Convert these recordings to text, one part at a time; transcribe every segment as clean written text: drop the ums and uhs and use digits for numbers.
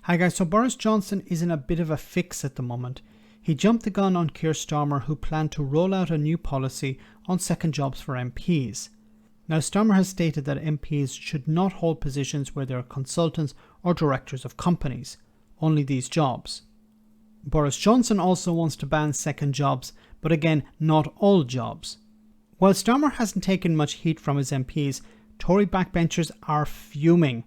Hi guys, so Boris Johnson is in a bit of a fix at the moment. He jumped the gun on Keir Starmer, who planned to roll out a new policy on second jobs for MPs. Now, Starmer has stated that MPs should not hold positions where they are consultants or directors of companies, only these jobs. Boris Johnson also wants to ban second jobs, but again, not all jobs. While Starmer hasn't taken much heat from his MPs, Tory backbenchers are fuming.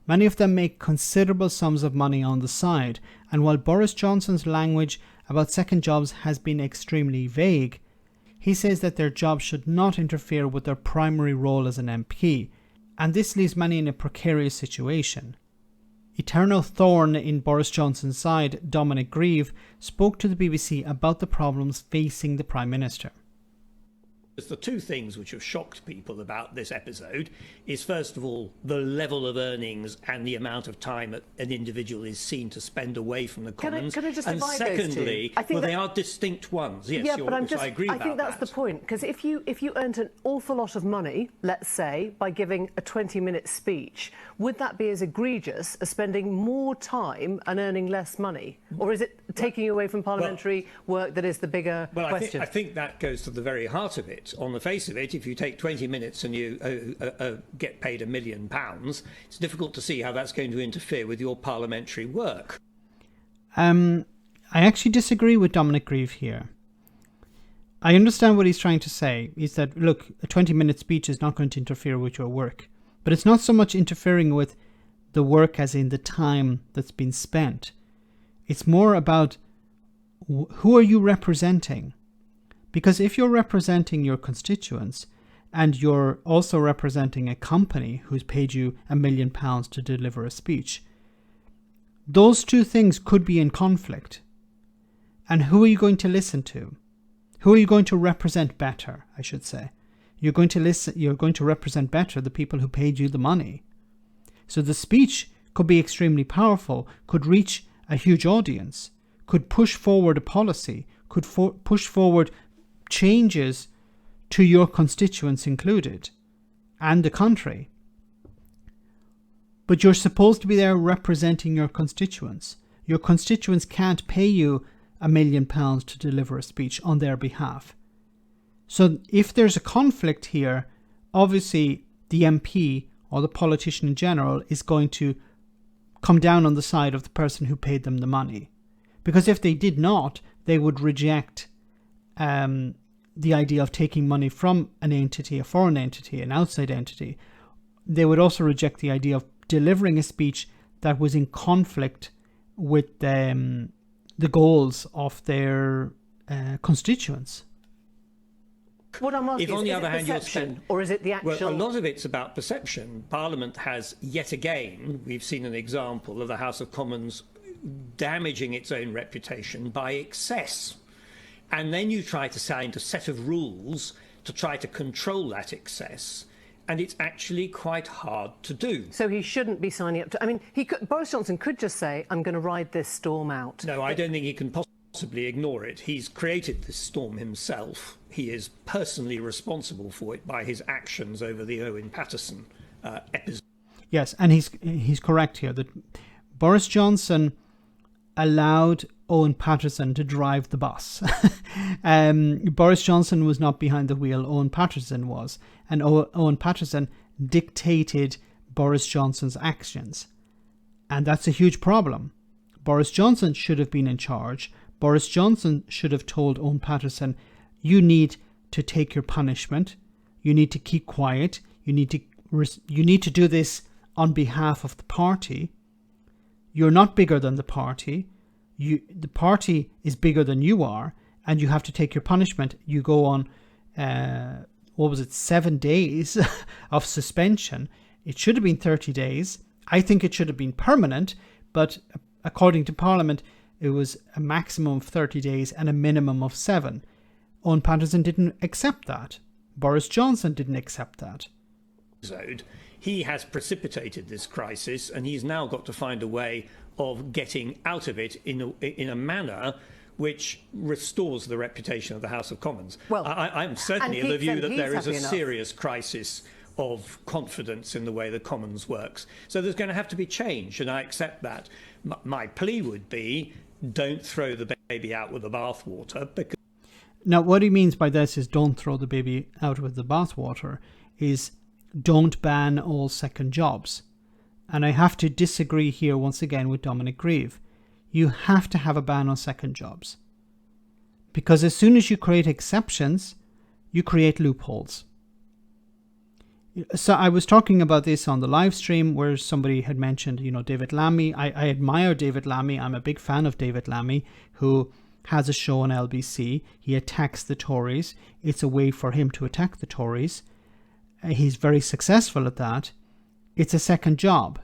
Many of them make considerable sums of money on the side, and while Boris Johnson's language about second jobs has been extremely vague, he says that their jobs should not interfere with their primary role as an MP, and this leaves many in a precarious situation. Eternal thorn in Boris Johnson's side, Dominic Grieve, spoke to the BBC about the problems facing the Prime Minister. The two things which have shocked people about this episode is, first of all, the level of earnings and the amount of time that an individual is seen to spend away from the Commons. Can I just and divide secondly, those two? they are distinct ones. Yes, yeah, but I agree about that. I think that's the point, because if you earned an awful lot of money, let's say, by giving a 20-minute speech, would that be as egregious as spending more time and earning less money? Or is it taking away from parliamentary work that is the bigger question? I think that goes to the very heart of it. On the face of it, if you take 20 minutes and you get paid £1 million, it's difficult to see how that's going to interfere with your parliamentary work. I actually disagree with Dominic Grieve here. I understand what he's trying to say, is that, look, a 20-minute speech is not going to interfere with your work. But it's not so much interfering with the work as in the time that's been spent. It's more about who are you representing? Because if you're representing your constituents and you're also representing a company who's paid you £1 million to deliver a speech, those two things could be in conflict. And who are you going to listen to? Who are you going to represent better, I should say? You're going to represent better the people who paid you the money. So the speech could be extremely powerful, could reach a huge audience, could push forward a policy, could push forward changes to your constituents included and the country. But you're supposed to be there representing your constituents. Your constituents can't pay you £1 million to deliver a speech on their behalf. So if there's a conflict here, obviously the MP or the politician in general is going to come down on the side of the person who paid them the money. Because if they did not, they would reject the idea of taking money from an entity, a foreign entity, an outside entity. They would also reject the idea of delivering a speech that was in conflict with the goals of their constituents. What I'm asking if, on the other hand, perception, or is it the actual... Well, a lot of it's about perception. Parliament has, yet again, we've seen an example of the House of Commons damaging its own reputation by excess. And then you try to find a set of rules to try to control that excess, and it's actually quite hard to do. So he shouldn't be signing up to... I mean, Boris Johnson could just say, I'm going to ride this storm out. No, I don't think he can possibly ignore it. He's created this storm himself. He is personally responsible for it by his actions over the Owen Paterson episode. Yes, and he's correct here that Boris Johnson allowed Owen Paterson to drive the bus. Boris Johnson was not behind the wheel, Owen Paterson was. And Owen Paterson dictated Boris Johnson's actions. And that's a huge problem. Boris Johnson should have been in charge. Boris Johnson should have told Owen Paterson, you need to take your punishment. You need to keep quiet. You need to do this on behalf of the party. You're not bigger than the party. The party is bigger than you are, and you have to take your punishment. You go on, 7 days of suspension. It should have been 30 days. I think it should have been permanent, but according to Parliament, it was a maximum of 30 days and a minimum of 7. Owen Paterson didn't accept that. Boris Johnson didn't accept that. He has precipitated this crisis, and he's now got to find a way of getting out of it in a manner which restores the reputation of the House of Commons. Well, I'm certainly of the view that there is a serious crisis of confidence in the way the Commons works. So there's going to have to be change, and I accept that. My plea would be, don't throw the baby out with the bathwater. Because now, what he means by this is don't throw the baby out with the bathwater, is don't ban all second jobs. And I have to disagree here once again with Dominic Grieve. You have to have a ban on second jobs. Because as soon as you create exceptions, you create loopholes. So I was talking about this on the live stream where somebody had mentioned, David Lammy. I admire David Lammy. I'm a big fan of David Lammy, who has a show on LBC. He attacks the Tories. It's a way for him to attack the Tories. He's very successful at that. It's a second job.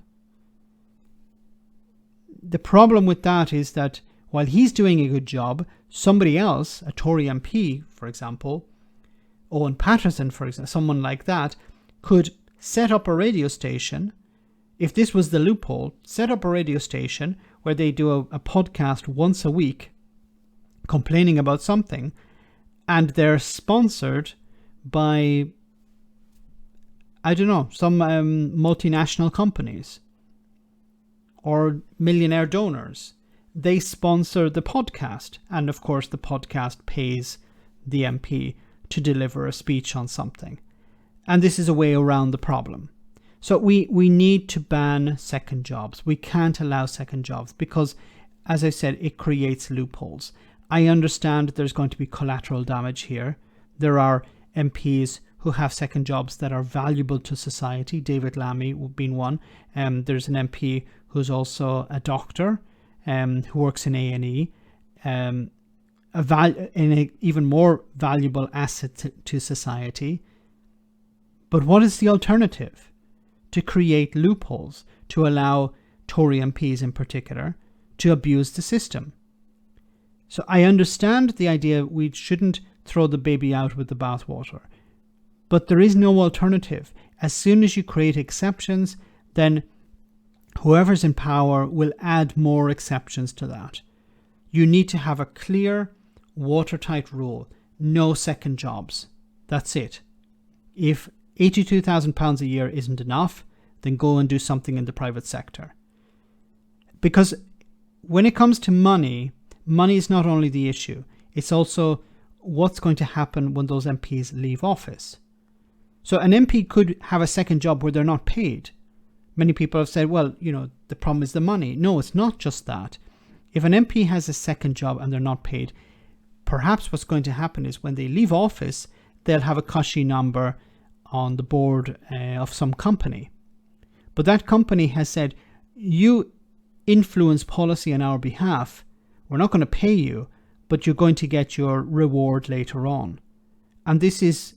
The problem with that is that while he's doing a good job, somebody else, a Tory MP, for example, Owen Paterson, for example, someone like that, could set up a radio station. If this was the loophole, set up a radio station where they do a podcast once a week complaining about something, and they're sponsored by, I don't know, some multinational companies or millionaire donors. They sponsor the podcast, and of course the podcast pays the MP to deliver a speech on something. And this is a way around the problem. So we need to ban second jobs. We can't allow second jobs because, as I said, it creates loopholes. I understand there's going to be collateral damage here. There are MPs who have second jobs that are valuable to society. David Lammy being one. There's an MP who's also a doctor who works in A&E. An even more valuable asset to society. But what is the alternative? To create loopholes, to allow Tory MPs in particular to abuse the system. So I understand the idea we shouldn't throw the baby out with the bathwater. But there is no alternative. As soon as you create exceptions, then whoever's in power will add more exceptions to that. You need to have a clear, watertight rule. No second jobs. That's it. If £82,000 a year isn't enough, then go and do something in the private sector. Because when it comes to money is not only the issue. It's also what's going to happen when those MPs leave office. So an MP could have a second job where they're not paid. Many people have said, well, the problem is the money. No, it's not just that. If an MP has a second job and they're not paid, perhaps what's going to happen is when they leave office, they'll have a cushy number on the board of some company. But that company has said, you influence policy on our behalf. We're not going to pay you, but you're going to get your reward later on. And this is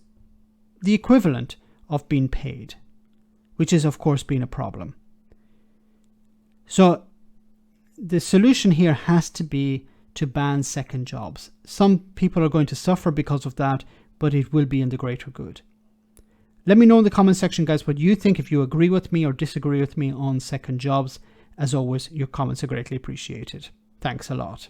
the equivalent of being paid, which has, of course, been a problem. So the solution here has to be to ban second jobs. Some people are going to suffer because of that, but it will be in the greater good. Let me know in the comment section, guys, what you think, if you agree with me or disagree with me on second jobs. As always, your comments are greatly appreciated. Thanks a lot.